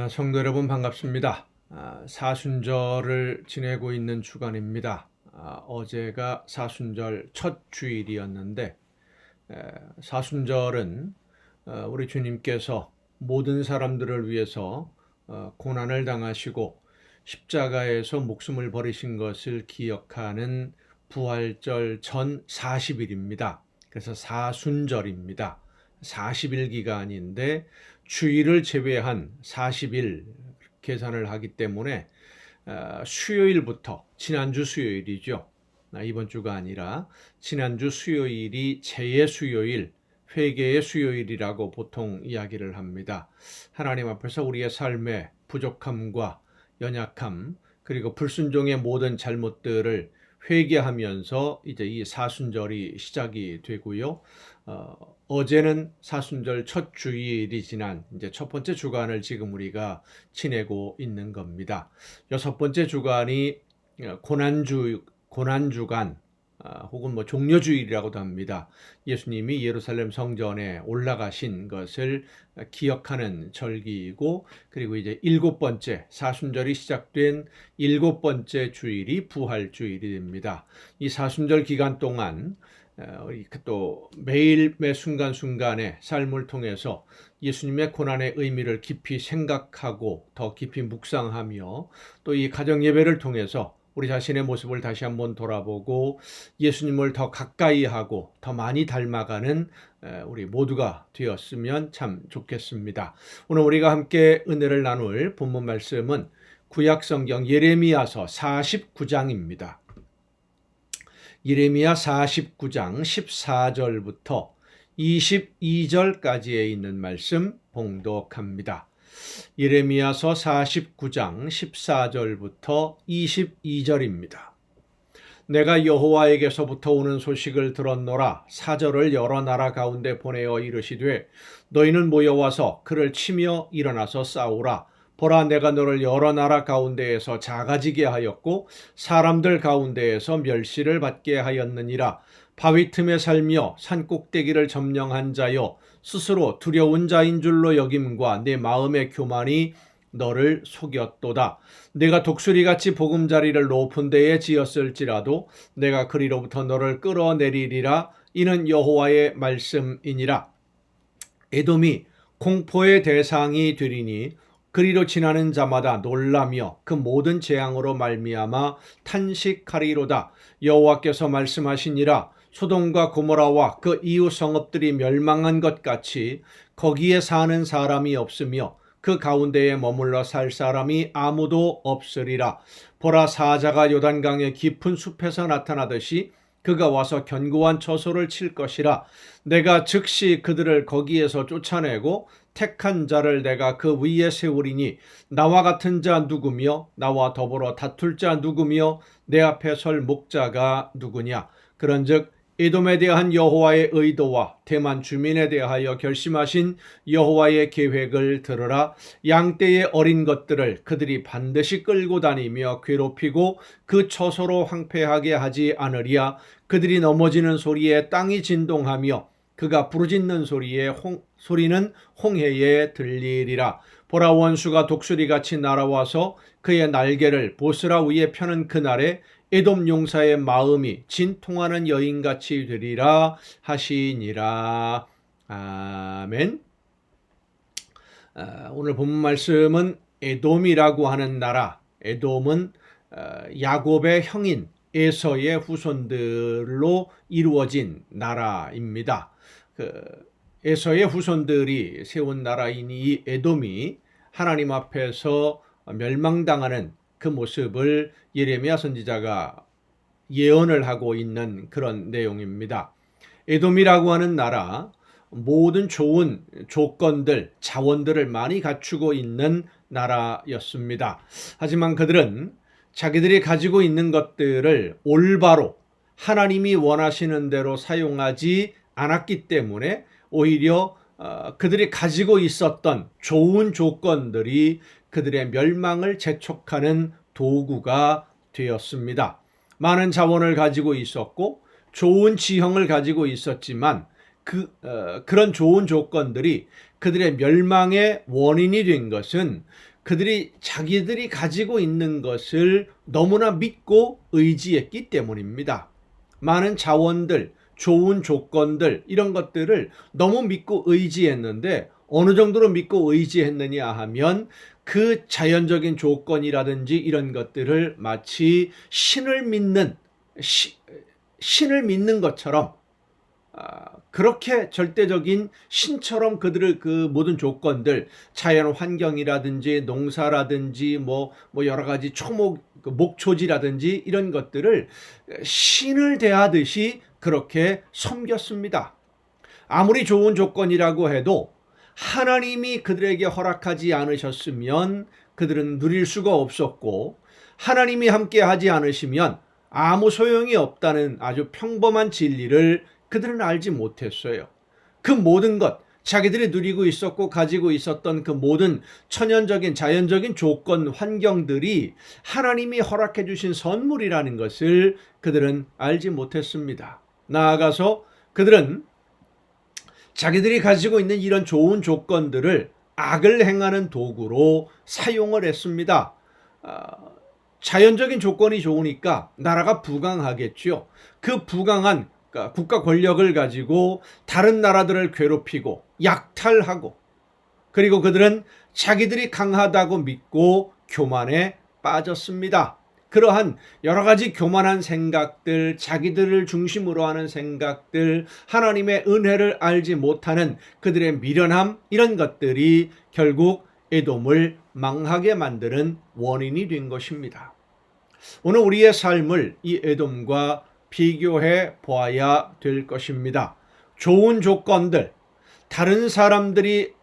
성도 여러분 반갑습니다. 사순절을 지내고 있는 주간입니다. 어제가 사순절 첫 주일이었는데 사순절은 우리 주님께서 모든 사람들을 위해서 고난을 당하시고 십자가에서 목숨을 버리신 것을 기억하는 부활절 전 40일입니다. 그래서 사순절입니다. 40일 기간인데 주일을 제외한 40일 계산을 하기 때문에 수요일부터 지난주 수요일이죠. 이번 주가 아니라 지난주 수요일이 재의 수요일, 회개의 수요일이라고 보통 이야기를 합니다. 하나님 앞에서 우리의 삶의 부족함과 연약함 그리고 불순종의 모든 잘못들을 회개하면서 이제 이 사순절이 시작이 되고요. 어제는 사순절 첫 주일이 지난 이제 첫 번째 주간을 지금 우리가 지내고 있는 겁니다. 여섯 번째 주간이 고난주간 혹은 뭐 종려주일이라고도 합니다. 예수님이 예루살렘 성전에 올라가신 것을 기억하는 절기이고, 그리고 이제 일곱 번째 사순절이 시작된 일곱 번째 주일이 부활주일이 됩니다. 이 사순절 기간 동안 또 매일 매 순간순간의 삶을 통해서 예수님의 고난의 의미를 깊이 생각하고 더 깊이 묵상하며 또 이 가정 예배를 통해서 우리 자신의 모습을 다시 한번 돌아보고 예수님을 더 가까이 하고 더 많이 닮아가는 우리 모두가 되었으면 참 좋겠습니다. 오늘 우리가 함께 은혜를 나눌 본문 말씀은 구약성경 예레미야서 49장입니다. 예레미야 49장 14절부터 22절까지에 있는 말씀 봉독합니다. 예레미야서 49장 14절부터 22절입니다. 내가 여호와에게서부터 오는 소식을 들었노라. 사절을 여러 나라 가운데 보내어 이르시되 너희는 모여와서 그를 치며 일어나서 싸우라. 보라, 내가 너를 여러 나라 가운데에서 작아지게 하였고 사람들 가운데에서 멸시를 받게 하였느니라. 바위 틈에 살며 산 꼭대기를 점령한 자여, 스스로 두려운 자인 줄로 여김과 내 마음의 교만이 너를 속였도다. 내가 독수리같이 보금자리를 높은 데에 지었을지라도 내가 그리로부터 너를 끌어내리리라. 이는 여호와의 말씀이니라. 에돔이 공포의 대상이 되리니 그리로 지나는 자마다 놀라며 그 모든 재앙으로 말미암아 탄식하리로다. 여호와께서 말씀하시니라. 소돔과 고모라와 그 이웃 성읍들이 멸망한 것 같이 거기에 사는 사람이 없으며 그 가운데에 머물러 살 사람이 아무도 없으리라. 보라, 사자가 요단강의 깊은 숲에서 나타나듯이 그가 와서 견고한 처소를 칠 것이라. 내가 즉시 그들을 거기에서 쫓아내고 택한 자를 내가 그 위에 세우리니 나와 같은 자 누구며 나와 더불어 다툴 자 누구며 내 앞에 설 목자가 누구냐. 그런즉 에돔에 대한 여호와의 의도와 대만 주민에 대하여 결심하신 여호와의 계획을 들으라. 양떼의 어린 것들을 그들이 반드시 끌고 다니며 괴롭히고 그 처소로 황폐하게 하지 않으리야. 그들이 넘어지는 소리에 땅이 진동하며 그가 부르짖는 소리는 홍해에 들리리라. 보라, 원수가 독수리같이 날아와서 그의 날개를 보스라 위에 펴는 그날에 에돔 용사의 마음이 진통하는 여인같이 되리라 하시니라. 아멘. 오늘 본문 말씀은 에돔이라고 하는 나라, 에돔은 야곱의 형인 에서의 후손들로 이루어진 나라입니다. 에서의 후손들이 세운 나라인 이 에돔이 하나님 앞에서 멸망당하는 그 모습을 예레미야 선지자가 예언을 하고 있는 그런 내용입니다. 에돔이라고 하는 나라, 모든 좋은 조건들, 자원들을 많이 갖추고 있는 나라였습니다. 하지만 그들은 자기들이 가지고 있는 것들을 올바로 하나님이 원하시는 대로 사용하지 않았기 때문에 오히려 그들이 가지고 있었던 좋은 조건들이 그들의 멸망을 재촉하는 도구가 되었습니다. 많은 자원을 가지고 있었고 좋은 지형을 가지고 있었지만 그런 좋은 조건들이 그들의 멸망의 원인이 된 것은 자기들이 가지고 있는 것을 너무나 믿고 의지했기 때문입니다. 많은 자원들, 좋은 조건들, 이런 것들을 너무 믿고 의지했는데 어느 정도로 믿고 의지했느냐 하면 그 자연적인 조건이라든지 이런 것들을 마치 신을 믿는 것처럼 그렇게 절대적인 신처럼 그들을 그 모든 조건들, 자연 환경이라든지 농사라든지 뭐 여러 가지 목초지라든지 이런 것들을 신을 대하듯이 그렇게 섬겼습니다. 아무리 좋은 조건이라고 해도 하나님이 그들에게 허락하지 않으셨으면 그들은 누릴 수가 없었고, 하나님이 함께 하지 않으시면 아무 소용이 없다는 아주 평범한 진리를 그들은 알지 못했어요. 그 모든 것, 자기들이 누리고 있었고 가지고 있었던 그 모든 천연적인 자연적인 조건, 환경들이 하나님이 허락해 주신 선물이라는 것을 그들은 알지 못했습니다. 나아가서 그들은 자기들이 가지고 있는 이런 좋은 조건들을 악을 행하는 도구로 사용을 했습니다. 자연적인 조건이 좋으니까 나라가 부강하겠죠. 그 부강한 국가 권력을 가지고 다른 나라들을 괴롭히고 약탈하고, 그리고 그들은 자기들이 강하다고 믿고 교만에 빠졌습니다. 그러한 여러 가지 교만한 생각들, 자기들을 중심으로 하는 생각들, 하나님의 은혜를 알지 못하는 그들의 미련함, 이런 것들이 결국 에돔을 망하게 만드는 원인이 된 것입니다. 오늘 우리의 삶을 이 에돔과 비교해 보아야 될 것입니다. 좋은 조건들, 다른 사람들이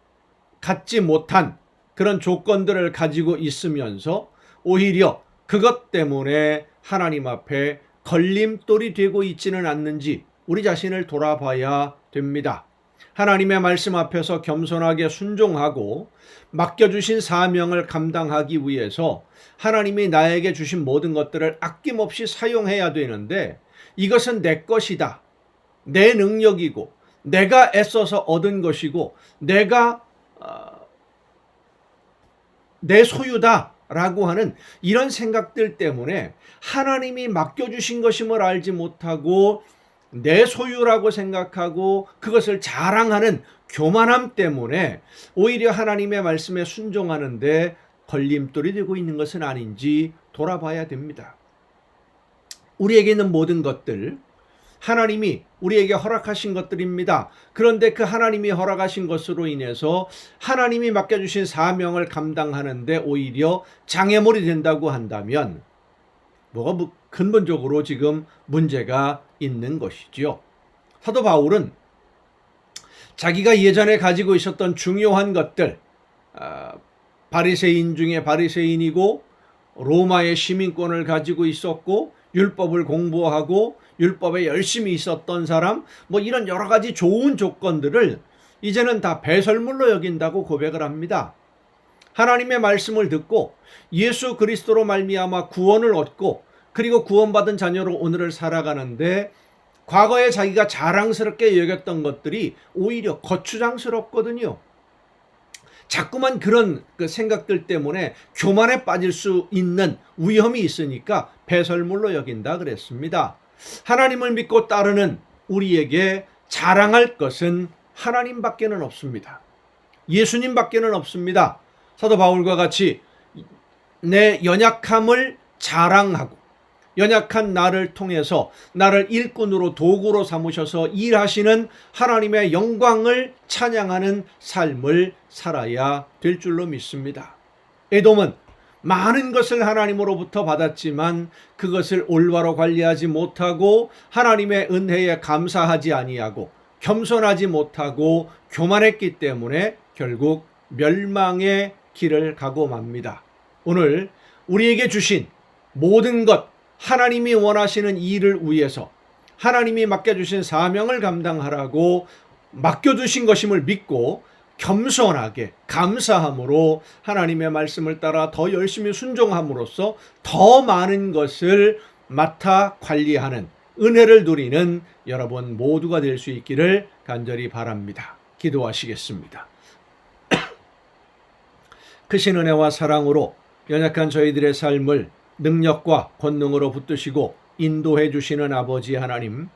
갖지 못한 그런 조건들을 가지고 있으면서 오히려 그것 때문에 하나님 앞에 걸림돌이 되고 있지는 않는지 우리 자신을 돌아봐야 됩니다. 하나님의 말씀 앞에서 겸손하게 순종하고 맡겨주신 사명을 감당하기 위해서 하나님이 나에게 주신 모든 것들을 아낌없이 사용해야 되는데, 이것은 내 것이다, 내 능력이고 내가 애써서 얻은 것이고 내가 내 소유다 라고 하는 이런 생각들 때문에 하나님이 맡겨주신 것임을 알지 못하고 내 소유라고 생각하고 그것을 자랑하는 교만함 때문에 오히려 하나님의 말씀에 순종하는데 걸림돌이 되고 있는 것은 아닌지 돌아봐야 됩니다. 우리에게 있는 모든 것들, 하나님이 우리에게 허락하신 것들입니다. 그런데 그 하나님이 허락하신 것으로 인해서 하나님이 맡겨주신 사명을 감당하는데 오히려 장애물이 된다고 한다면 뭐가 근본적으로 지금 문제가 있는 것이지요. 사도 바울은 자기가 예전에 가지고 있었던 중요한 것들, 바리새인 중에 바리새인이고 로마의 시민권을 가지고 있었고 율법을 공부하고 율법에 열심히 있었던 사람, 이런 여러 가지 좋은 조건들을 이제는 다 배설물로 여긴다고 고백을 합니다. 하나님의 말씀을 듣고 예수 그리스도로 말미암아 구원을 얻고 그리고 구원받은 자녀로 오늘을 살아가는데 과거에 자기가 자랑스럽게 여겼던 것들이 오히려 거추장스럽거든요. 자꾸만 그런 생각들 때문에 교만에 빠질 수 있는 위험이 있으니까 배설물로 여긴다 그랬습니다. 하나님을 믿고 따르는 우리에게 자랑할 것은 하나님밖에는 없습니다. 예수님밖에는 없습니다. 사도 바울과 같이 내 연약함을 자랑하고 연약한 나를 통해서 나를 일꾼으로 도구로 삼으셔서 일하시는 하나님의 영광을 찬양하는 삶을 살아야 될 줄로 믿습니다. 에돔은 많은 것을 하나님으로부터 받았지만 그것을 올바로 관리하지 못하고 하나님의 은혜에 감사하지 아니하고 겸손하지 못하고 교만했기 때문에 결국 멸망의 길을 가고 맙니다. 오늘 우리에게 주신 모든 것, 하나님이 원하시는 일을 위해서 하나님이 맡겨주신 사명을 감당하라고 맡겨두신 것임을 믿고 겸손하게 감사함으로 하나님의 말씀을 따라 더 열심히 순종함으로써 더 많은 것을 맡아 관리하는 은혜를 누리는 여러분 모두가 될 수 있기를 간절히 바랍니다. 기도하시겠습니다. 크신 은혜와 사랑으로 연약한 저희들의 삶을 능력과 권능으로 붙드시고 인도해 주시는 아버지 하나님,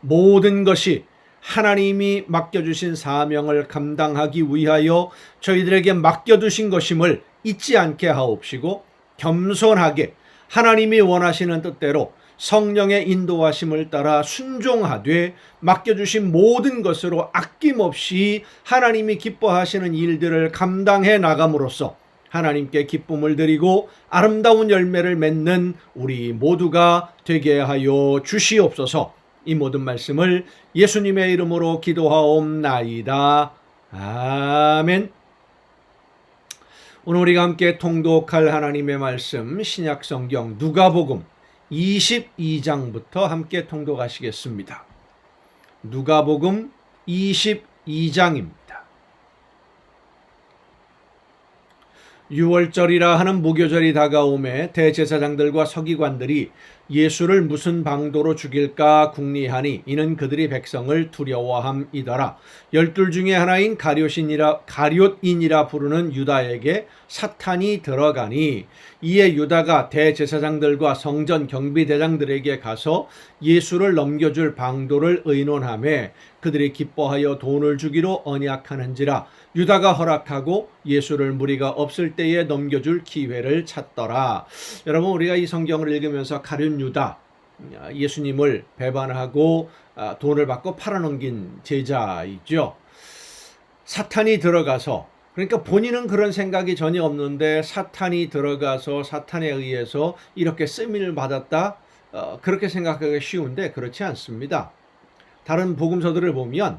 모든 것이 하나님이 맡겨주신 사명을 감당하기 위하여 저희들에게 맡겨두신 것임을 잊지 않게 하옵시고 겸손하게 하나님이 원하시는 뜻대로 성령의 인도하심을 따라 순종하되 맡겨주신 모든 것으로 아낌없이 하나님이 기뻐하시는 일들을 감당해 나감으로써 하나님께 기쁨을 드리고 아름다운 열매를 맺는 우리 모두가 되게 하여 주시옵소서. 이 모든 말씀을 예수님의 이름으로 기도하옵나이다. 아멘. 오늘 우리가 함께 통독할 하나님의 말씀 신약성경 누가복음 22장부터 함께 통독하시겠습니다. 누가복음 22장입니다. 6월절이라 하는 무교절이 다가오매 대제사장들과 서기관들이 예수를 무슨 방도로 죽일까 궁리하니 이는 그들이 백성을 두려워함이더라. 12 중에 하나인 가룟인이라 부르는 유다에게 사탄이 들어가니 이에 유다가 대제사장들과 성전 경비대장들에게 가서 예수를 넘겨줄 방도를 의논하며 그들이 기뻐하여 돈을 주기로 언약하는지라. 유다가 허락하고 예수를 무리가 없을 때에 넘겨줄 기회를 찾더라. 여러분, 우리가 이 성경을 읽으면서 가룟 유다, 예수님을 배반하고 돈을 받고 팔아넘긴 제자이죠. 사탄이 들어가서, 그러니까 본인은 그런 생각이 전혀 없는데 사탄이 들어가서 사탄에 의해서 이렇게 쓰임을 받았다, 그렇게 생각하기가 쉬운데 그렇지 않습니다. 다른 복음서들을 보면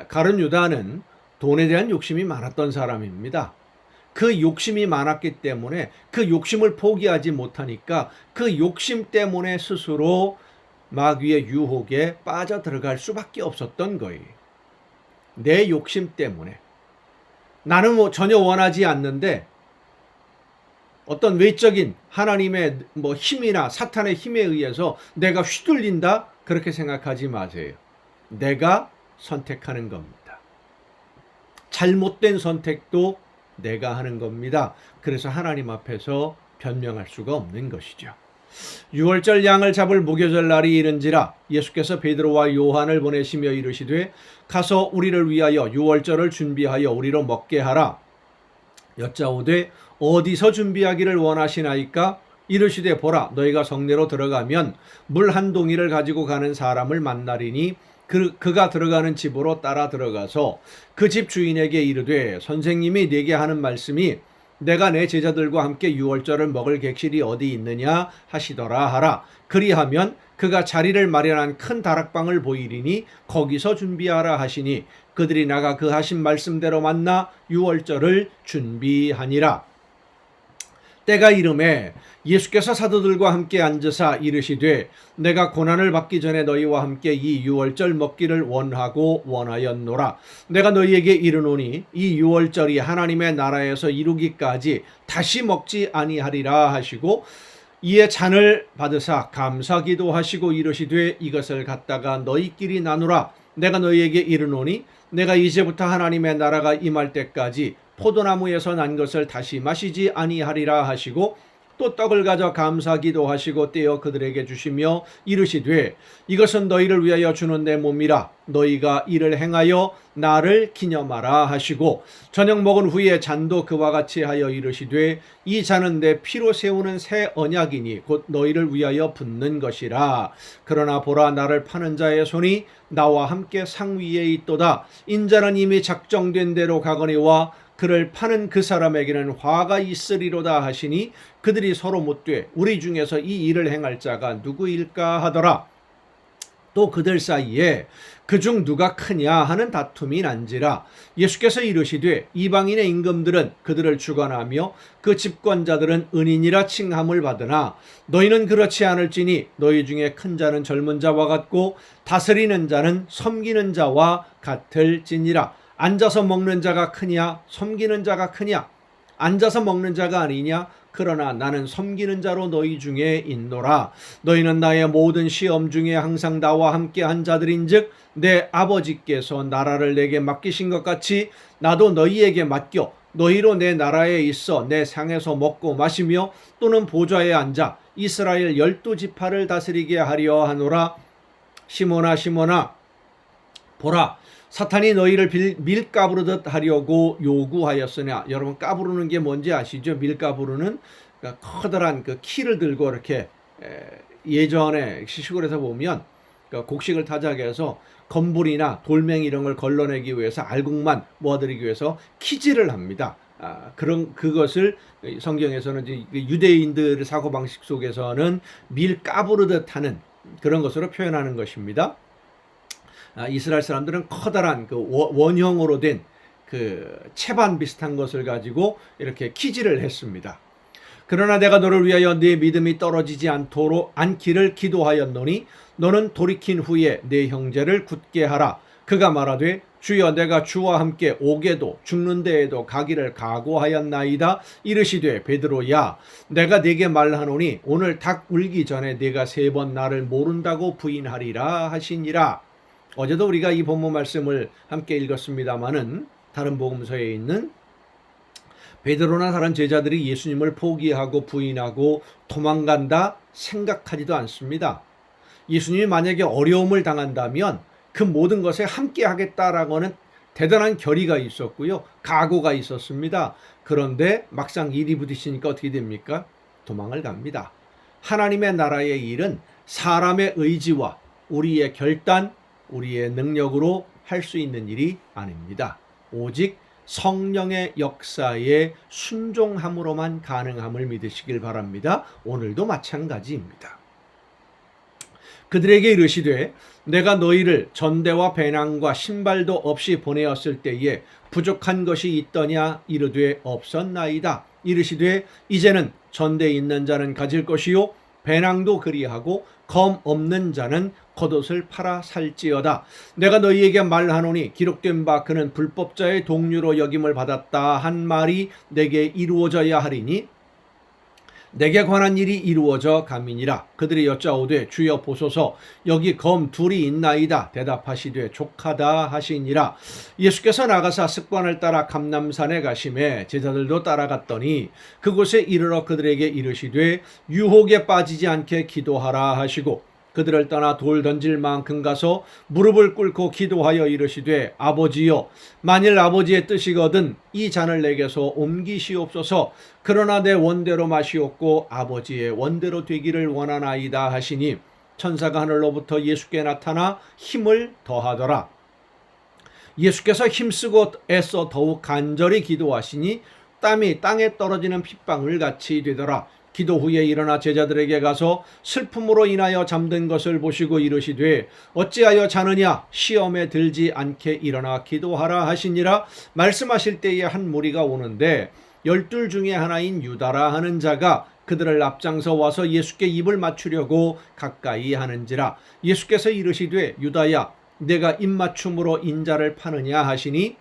가룟 유다는 돈에 대한 욕심이 많았던 사람입니다. 그 욕심이 많았기 때문에 그 욕심을 포기하지 못하니까 그 욕심 때문에 스스로 마귀의 유혹에 빠져들어갈 수밖에 없었던 거예요. 내 욕심 때문에. 나는 전혀 원하지 않는데 어떤 외적인 하나님의 힘이나 사탄의 힘에 의해서 내가 휘둘린다? 그렇게 생각하지 마세요. 내가 선택하는 겁니다. 잘못된 선택도 내가 하는 겁니다. 그래서 하나님 앞에서 변명할 수가 없는 것이죠. 6월절 양을 잡을 무교절 날이 이른지라 예수께서 베드로와 요한을 보내시며 이르시되 가서 우리를 위하여 6월절을 준비하여 우리로 먹게 하라. 여짜오되 어디서 준비하기를 원하시나이까? 이르시되 보라, 너희가 성내로 들어가면 물 한 동이를 가지고 가는 사람을 만나리니 그가 들어가는 집으로 따라 들어가서 그 집 주인에게 이르되 선생님이 네게 하는 말씀이 내가 내 제자들과 함께 6월절을 먹을 객실이 어디 있느냐 하시더라 하라. 그리하면 그가 자리를 마련한 큰 다락방을 보이리니 거기서 준비하라 하시니 그들이 나가 그 하신 말씀대로 만나 6월절을 준비하니라. 때가 이름에 예수께서 사도들과 함께 앉으사 이르시되 내가 고난을 받기 전에 너희와 함께 이 6월절 먹기를 원하였노라. 내가 너희에게 이르노니 이 6월절이 하나님의 나라에서 이루기까지 다시 먹지 아니하리라 하시고 이에 잔을 받으사 감사기도 하시고 이르시되 이것을 갖다가 너희끼리 나누라. 내가 너희에게 이르노니 내가 이제부터 하나님의 나라가 임할 때까지 포도나무에서 난 것을 다시 마시지 아니하리라 하시고 또 떡을 가져 감사기도 하시고 떼어 그들에게 주시며 이르시되 이것은 너희를 위하여 주는 내 몸이라. 너희가 이를 행하여 나를 기념하라 하시고 저녁 먹은 후에 잔도 그와 같이 하여 이르시되 이 잔은 내 피로 세우는 새 언약이니 곧 너희를 위하여 붓는 것이라. 그러나 보라, 나를 파는 자의 손이 나와 함께 상위에 있도다. 인자는 이미 작정된 대로 가거니와 그를 파는 그 사람에게는 화가 있으리로다 하시니 그들이 서로 묻되 우리 중에서 이 일을 행할 자가 누구일까 하더라. 또 그들 사이에 그중 누가 크냐 하는 다툼이 난지라. 예수께서 이르시되 이방인의 임금들은 그들을 주관하며 그 집권자들은 은인이라 칭함을 받으나 너희는 그렇지 않을지니 너희 중에 큰 자는 젊은 자와 같고 다스리는 자는 섬기는 자와 같을지니라. 앉아서 먹는 자가 크냐 섬기는 자가 크냐? 앉아서 먹는 자가 아니냐 그러나 나는 섬기는 자로 너희 중에 있노라. 너희는 나의 모든 시험 중에 항상 나와 함께한 자들인즉 내 아버지께서 나라를 내게 맡기신 것 같이 나도 너희에게 맡겨 너희로 내 나라에 있어 내 상에서 먹고 마시며 또는 보좌에 앉아 이스라엘 12지파를 다스리게 하려 하노라. 시몬아 시몬아 보라, 사탄이 너희를 밀가부르듯 하려고 요구하였으나. 여러분, 까부르는 게 뭔지 아시죠? 밀가부르는 커다란 그 키를 들고 이렇게 예전에 시골에서 보면 곡식을 타자게 해서 건불이나 돌멩이 이런 걸 걸러내기 위해서 알곡만 모아들이기 위해서 키질을 합니다. 그것을 성경에서는 유대인들의 사고방식 속에서는 밀 까부르듯 하는 그런 것으로 표현하는 것입니다. 이스라엘 사람들은 커다란 그 원형으로 된 그 채반 비슷한 것을 가지고 이렇게 키질을 했습니다. 그러나 내가 너를 위하여 네 믿음이 떨어지지 않기를 기도하였노니 너는 돌이킨 후에 네 형제를 굳게 하라. 그가 말하되 주여 내가 주와 함께 오게도 죽는 데에도 가기를 각오하였나이다. 이르시되 베드로야 내가 네게 말하노니 오늘 닭 울기 전에 네가 3번 나를 모른다고 부인하리라 하시니라. 어제도 우리가 이 본문 말씀을 함께 읽었습니다마는 다른 복음서에 있는 베드로나 다른 제자들이 예수님을 포기하고 부인하고 도망간다 생각하지도 않습니다. 예수님이 만약에 어려움을 당한다면 그 모든 것에 함께 하겠다라고는 대단한 결의가 있었고요. 각오가 있었습니다. 그런데 막상 일이 부딪히니까 어떻게 됩니까? 도망을 갑니다. 하나님의 나라의 일은 사람의 의지와 우리의 결단, 우리의 능력으로 할 수 있는 일이 아닙니다. 오직 성령의 역사에 순종함으로만 가능함을 믿으시길 바랍니다. 오늘도 마찬가지입니다. 그들에게 이르시되 내가 너희를 전대와 배낭과 신발도 없이 보내었을 때에 부족한 것이 있더냐 이르되 없었나이다. 이르시되 이제는 전대에 있는 자는 가질 것이요 배낭도 그리하고 검 없는 자는 겉옷을 팔아 살지어다. 내가 너희에게 말하노니 기록된 바 그는 불법자의 동류로 여김을 받았다 한 말이 내게 이루어져야 하리니 내게 관한 일이 이루어져 감이니라. 그들이 여짜오되 주여 보소서 여기 검 둘이 있나이다. 대답하시되 족하다 하시니라. 예수께서 나가사 습관을 따라 감람산에 가심에 제자들도 따라갔더니 그곳에 이르러 그들에게 이르시되 유혹에 빠지지 않게 기도하라 하시고 그들을 떠나 돌 던질 만큼 가서 무릎을 꿇고 기도하여 이르시되 아버지여 만일 아버지의 뜻이거든 이 잔을 내게서 옮기시옵소서. 그러나 내 원대로 마시옵고 아버지의 원대로 되기를 원하나이다 하시니 천사가 하늘로부터 예수께 나타나 힘을 더하더라. 예수께서 힘쓰고 애써 더욱 간절히 기도하시니 땀이 땅에 떨어지는 핏방울 같이 되더라. 기도 후에 일어나 제자들에게 가서 슬픔으로 인하여 잠든 것을 보시고 이르시되 어찌하여 자느냐 시험에 들지 않게 일어나 기도하라 하시니라. 말씀하실 때에 한 무리가 오는데 12 중에 하나인 유다라 하는 자가 그들을 앞장서 와서 예수께 입을 맞추려고 가까이 하는지라. 예수께서 이르시되 유다야 내가 입맞춤으로 인자를 파느냐 하시니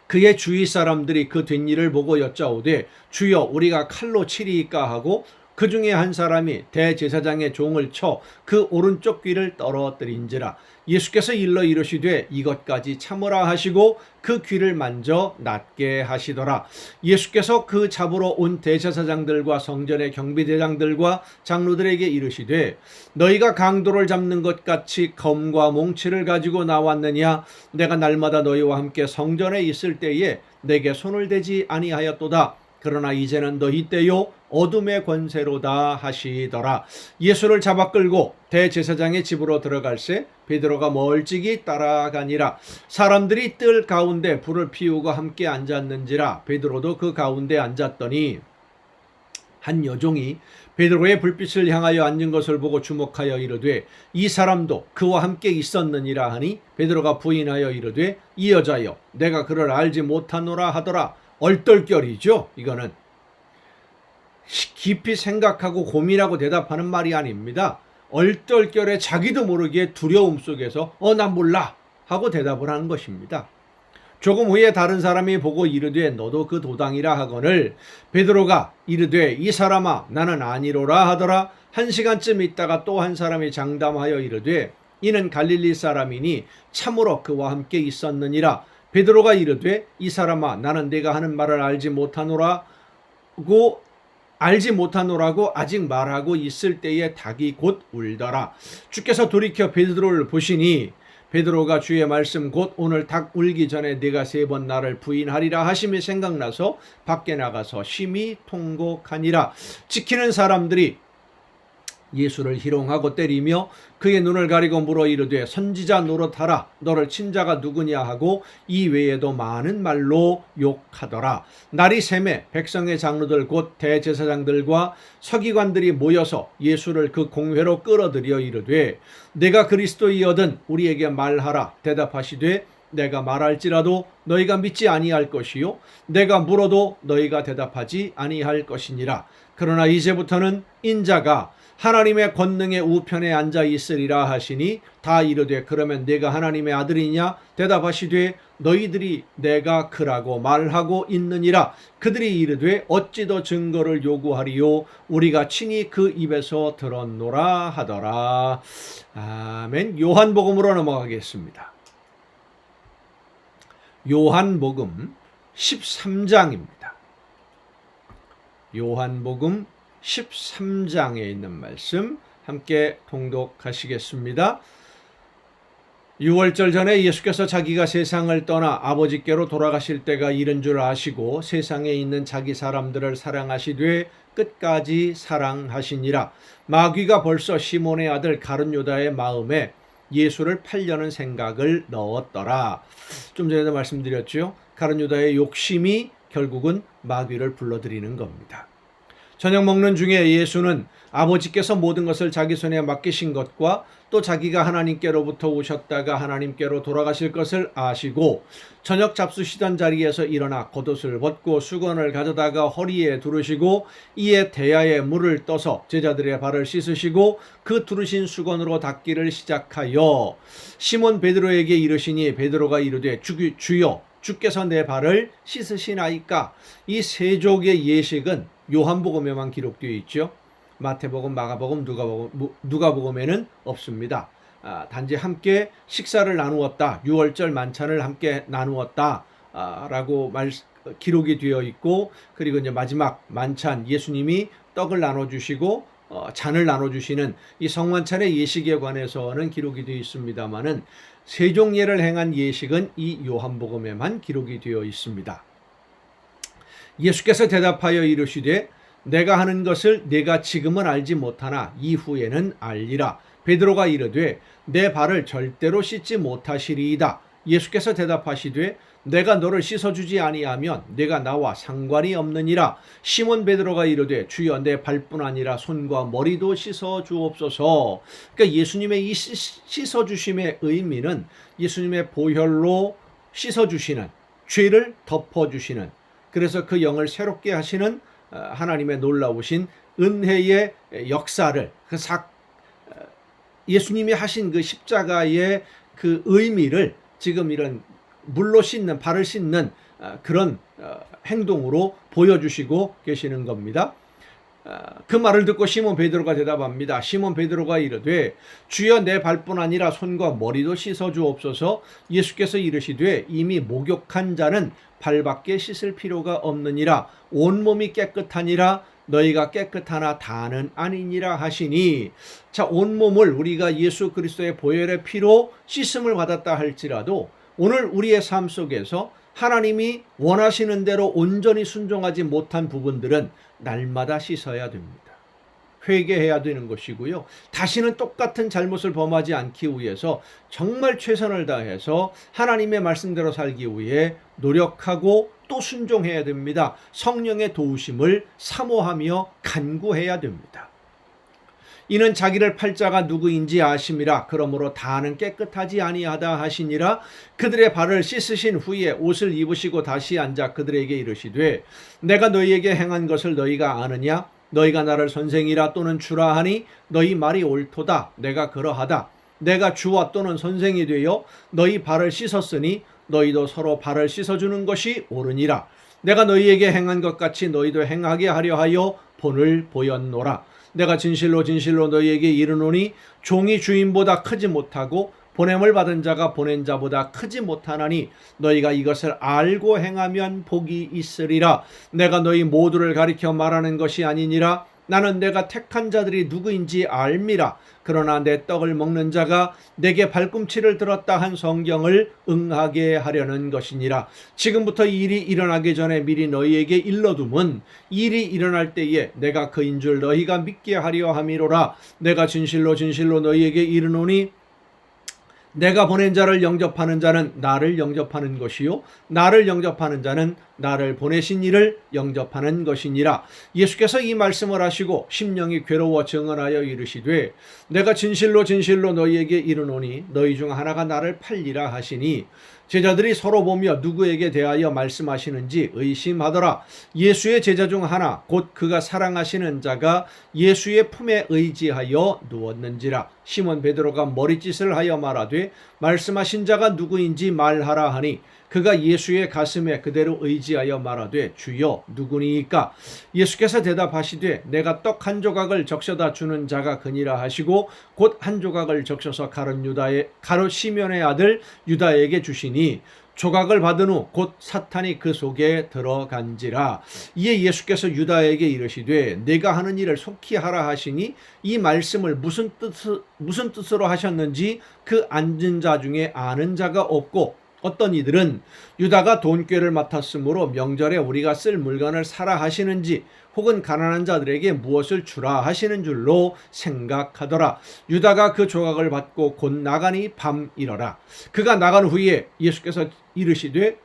그의 주위 사람들이 그 뒷일을 보고 여짜오되 주여 우리가 칼로 치리이까 하고 그 중에 한 사람이 대제사장의 종을 쳐 그 오른쪽 귀를 떨어뜨린지라. 예수께서 일러 이르시되 이것까지 참으라 하시고 그 귀를 만져 낫게 하시더라. 예수께서 그 잡으러 온 대제사장들과 성전의 경비대장들과 장로들에게 이르시되 너희가 강도를 잡는 것 같이 검과 몽치를 가지고 나왔느냐. 내가 날마다 너희와 함께 성전에 있을 때에 내게 손을 대지 아니하였도다. 그러나 이제는 너희 때요 어둠의 권세로다 하시더라. 예수를 잡아 끌고 대제사장의 집으로 들어갈새 베드로가 멀찍이 따라가니라. 사람들이 뜰 가운데 불을 피우고 함께 앉았는지라. 베드로도 그 가운데 앉았더니 한 여종이 베드로의 불빛을 향하여 앉은 것을 보고 주목하여 이르되 이 사람도 그와 함께 있었느니라 하니 베드로가 부인하여 이르되 이 여자여 내가 그를 알지 못하노라 하더라. 얼떨결이죠. 이거는 깊이 생각하고 고민하고 대답하는 말이 아닙니다. 얼떨결에 자기도 모르게 두려움 속에서 난 몰라 하고 대답을 하는 것입니다. 조금 후에 다른 사람이 보고 이르되 너도 그 도당이라 하거늘 베드로가 이르되 이 사람아 나는 아니로라 하더라. 1시간쯤 있다가 또 한 사람이 장담하여 이르되 이는 갈릴리 사람이니 참으로 그와 함께 있었느니라. 베드로가 이르되 이 사람아 나는 네가 하는 말을 알지 못하노라고 아직 말하고 있을 때에 닭이 곧 울더라. 주께서 돌이켜 베드로를 보시니 베드로가 주의 말씀 곧 오늘 닭 울기 전에 네가 3번 나를 부인하리라 하심이 생각나서 밖에 나가서 심히 통곡하니라. 지키는 사람들이 예수를 희롱하고 때리며 그의 눈을 가리고 물어 이르되 선지자 노릇하라. 너를 친 자가 누구냐 하고 이 외에도 많은 말로 욕하더라. 날이 새매 백성의 장로들 곧 대제사장들과 서기관들이 모여서 예수를 그 공회로 끌어들여 이르되 내가 그리스도이거든 우리에게 말하라. 대답하시되 내가 말할지라도 너희가 믿지 아니할 것이요 내가 물어도 너희가 대답하지 아니할 것이니라. 그러나 이제부터는 인자가 하나님의 권능의 우편에 앉아 있으리라 하시니 다 이르되 그러면 내가 하나님의 아들이냐 대답하시되 너희들이 내가 그라고 말하고 있느니라. 그들이 이르되 어찌 더 증거를 요구하리요 우리가 친히 그 입에서 들었노라 하더라. 아멘. 요한복음으로 넘어가겠습니다. 요한복음 13장입니다. 요한복음 13장에 있는 말씀 함께 통독하시겠습니다. 6월절 전에 예수께서 자기가 세상을 떠나 아버지께로 돌아가실 때가 이른 줄 아시고 세상에 있는 자기 사람들을 사랑하시되 끝까지 사랑하시니라. 마귀가 벌써 시몬의 아들 가룟 유다의 마음에 예수를 팔려는 생각을 넣었더라. 좀 전에도 말씀드렸죠. 가룟 유다의 욕심이 결국은 마귀를 불러들이는 겁니다. 저녁 먹는 중에 예수는 아버지께서 모든 것을 자기 손에 맡기신 것과 또 자기가 하나님께로부터 오셨다가 하나님께로 돌아가실 것을 아시고 저녁 잡수시던 자리에서 일어나 겉옷을 벗고 수건을 가져다가 허리에 두르시고 이에 대야에 물을 떠서 제자들의 발을 씻으시고 그 두르신 수건으로 닦기를 시작하여 시몬 베드로에게 이르시니 베드로가 이르되 주여 주께서 내 발을 씻으시나이까. 이 세족의 예식은 요한복음에만 기록되어 있죠. 마태복음, 마가복음, 누가복음에는 없습니다. 단지 함께 식사를 나누었다. 6월절 만찬을 함께 나누었다. 라고 기록이 되어 있고 그리고 이제 마지막 만찬 예수님이 떡을 나눠주시고 잔을 나눠주시는 이 성만찬의 예식에 관해서는 기록이 되어 있습니다만은 세종예를 행한 예식은 이 요한복음에만 기록이 되어 있습니다. 예수께서 대답하여 이르시되 내가 하는 것을 네가 지금은 알지 못하나 이후에는 알리라. 베드로가 이르되 내 발을 절대로 씻지 못하시리이다. 예수께서 대답하시되 내가 너를 씻어주지 아니하면 내가 나와 상관이 없느니라. 시몬 베드로가 이르되 주여 내 발뿐 아니라 손과 머리도 씻어주옵소서. 그러니까 예수님의 이 씻어주심의 의미는 예수님의 보혈로 씻어주시는, 죄를 덮어주시는, 그래서 그 영을 새롭게 하시는 하나님의 놀라우신 은혜의 역사를 예수님이 하신 그 십자가의 그 의미를 지금 이런 물로 씻는, 발을 씻는 그런 행동으로 보여주시고 계시는 겁니다. 그 말을 듣고 시몬 베드로가 대답합니다. 시몬 베드로가 이르되 주여 내 발뿐 아니라 손과 머리도 씻어주옵소서. 예수께서 이르시되 이미 목욕한 자는 발밖에 씻을 필요가 없느니라. 온몸이 깨끗하니라. 너희가 깨끗하나 다는 아니니라 하시니, 자, 온몸을 우리가 예수 그리스도의 보혈의 피로 씻음을 받았다 할지라도 오늘 우리의 삶 속에서 하나님이 원하시는 대로 온전히 순종하지 못한 부분들은 날마다 씻어야 됩니다. 회개해야 되는 것이고요. 다시는 똑같은 잘못을 범하지 않기 위해서 정말 최선을 다해서 하나님의 말씀대로 살기 위해 노력하고 또 순종해야 됩니다. 성령의 도우심을 사모하며 간구해야 됩니다. 이는 자기를 팔 자가 누구인지 아심이라. 그러므로 다는 깨끗하지 아니하다 하시니라. 그들의 발을 씻으신 후에 옷을 입으시고 다시 앉아 그들에게 이르시되 내가 너희에게 행한 것을 너희가 아느냐? 너희가 나를 선생이라 또는 주라 하니 너희 말이 옳도다. 내가 그러하다. 내가 주와 또는 선생이 되어 너희 발을 씻었으니 너희도 서로 발을 씻어주는 것이 옳으니라. 내가 너희에게 행한 것 같이 너희도 행하게 하려 하여 본을 보였노라. 내가 진실로 진실로 너희에게 이르노니 종이 주인보다 크지 못하고 보냄을 받은 자가 보낸 자보다 크지 못하나니 너희가 이것을 알고 행하면 복이 있으리라. 내가 너희 모두를 가리켜 말하는 것이 아니니라. 나는 내가 택한 자들이 누구인지 알미라. 그러나 내 떡을 먹는 자가 내게 발꿈치를 들었다 한 성경을 응하게 하려는 것이니라. 지금부터 일이 일어나기 전에 미리 너희에게 일러둠은 일이 일어날 때에 내가 그인 줄 너희가 믿게 하려 함이로라. 내가 진실로 진실로 너희에게 이르노니 내가 보낸 자를 영접하는 자는 나를 영접하는 것이요 나를 영접하는 자는 나를 보내신 이를 영접하는 것이니라. 예수께서 이 말씀을 하시고 심령이 괴로워 증언하여 이르시되 내가 진실로 진실로 너희에게 이르노니 너희 중 하나가 나를 팔리라 하시니 제자들이 서로 보며 누구에게 대하여 말씀하시는지 의심하더라. 예수의 제자 중 하나 곧 그가 사랑하시는 자가 예수의 품에 의지하여 누웠는지라. 시몬 베드로가 머리짓을 하여 말하되 말씀하신 자가 누구인지 말하라 하니 그가 예수의 가슴에 그대로 의지하여 말하되 주여 누구니이까? 예수께서 대답하시되 내가 떡 한 조각을 적셔다 주는 자가 그니라 하시고 곧 한 조각을 적셔서 가룟 시몬의 아들 유다에게 주시니 조각을 받은 후 곧 사탄이 그 속에 들어간지라. 이에 예수께서 유다에게 이르시되 내가 하는 일을 속히 하라 하시니 이 말씀을 무슨 뜻으로 하셨는지 그 앉은 자 중에 아는 자가 없고 어떤 이들은 유다가 돈꾀를 맡았으므로 명절에 우리가 쓸 물건을 사라 하시는지 혹은 가난한 자들에게 무엇을 주라 하시는 줄로 생각하더라. 유다가 그 조각을 받고 곧 나가니 밤이러라. 그가 나간 후에 예수께서 이르시되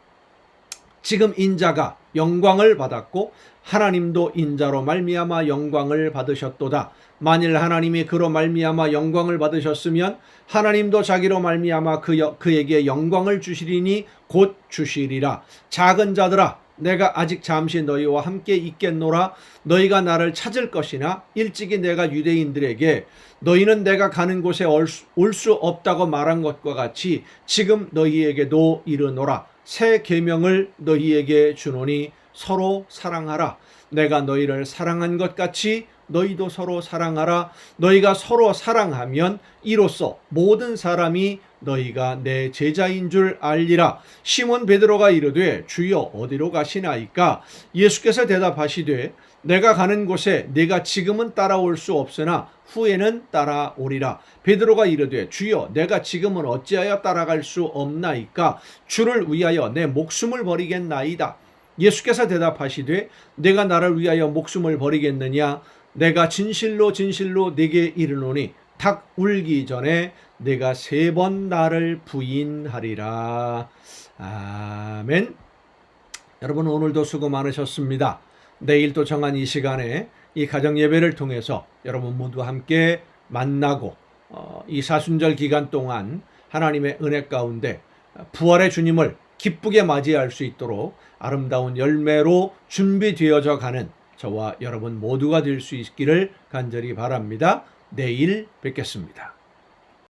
지금 인자가 영광을 받았고 하나님도 인자로 말미암아 영광을 받으셨도다. 만일 하나님이 그로 말미암아 영광을 받으셨으면 하나님도 자기로 말미암아 그에게 영광을 주시리니 곧 주시리라. 작은 자들아 내가 아직 잠시 너희와 함께 있겠노라. 너희가 나를 찾을 것이나 일찍이 내가 유대인들에게 너희는 내가 가는 곳에 올 수 없다고 말한 것과 같이 지금 너희에게도 이르노라. 새 계명을 너희에게 주노니 서로 사랑하라. 내가 너희를 사랑한 것 같이 너희도 서로 사랑하라. 너희가 서로 사랑하면 이로써 모든 사람이 너희가 내 제자인 줄 알리라. 시몬 베드로가 이르되 주여 어디로 가시나이까? 예수께서 대답하시되 내가 가는 곳에 네가 지금은 따라올 수 없으나 후에는 따라오리라. 베드로가 이르되 주여 내가 지금은 어찌하여 따라갈 수 없나이까? 주를 위하여 내 목숨을 버리겠나이다. 예수께서 대답하시되 내가 나를 위하여 목숨을 버리겠느냐? 내가 진실로 진실로 네게 이르노니 닭 울기 전에 내가 3번 나를 부인하리라. 아멘. 여러분 오늘도 수고 많으셨습니다. 내일 또 정한 이 시간에 이 가정 예배를 통해서 여러분 모두 함께 만나고 이 사순절 기간 동안 하나님의 은혜 가운데 부활의 주님을 기쁘게 맞이할 수 있도록 아름다운 열매로 준비되어져 가는 저와 여러분 모두가 될 수 있기를 간절히 바랍니다. 내일 뵙겠습니다.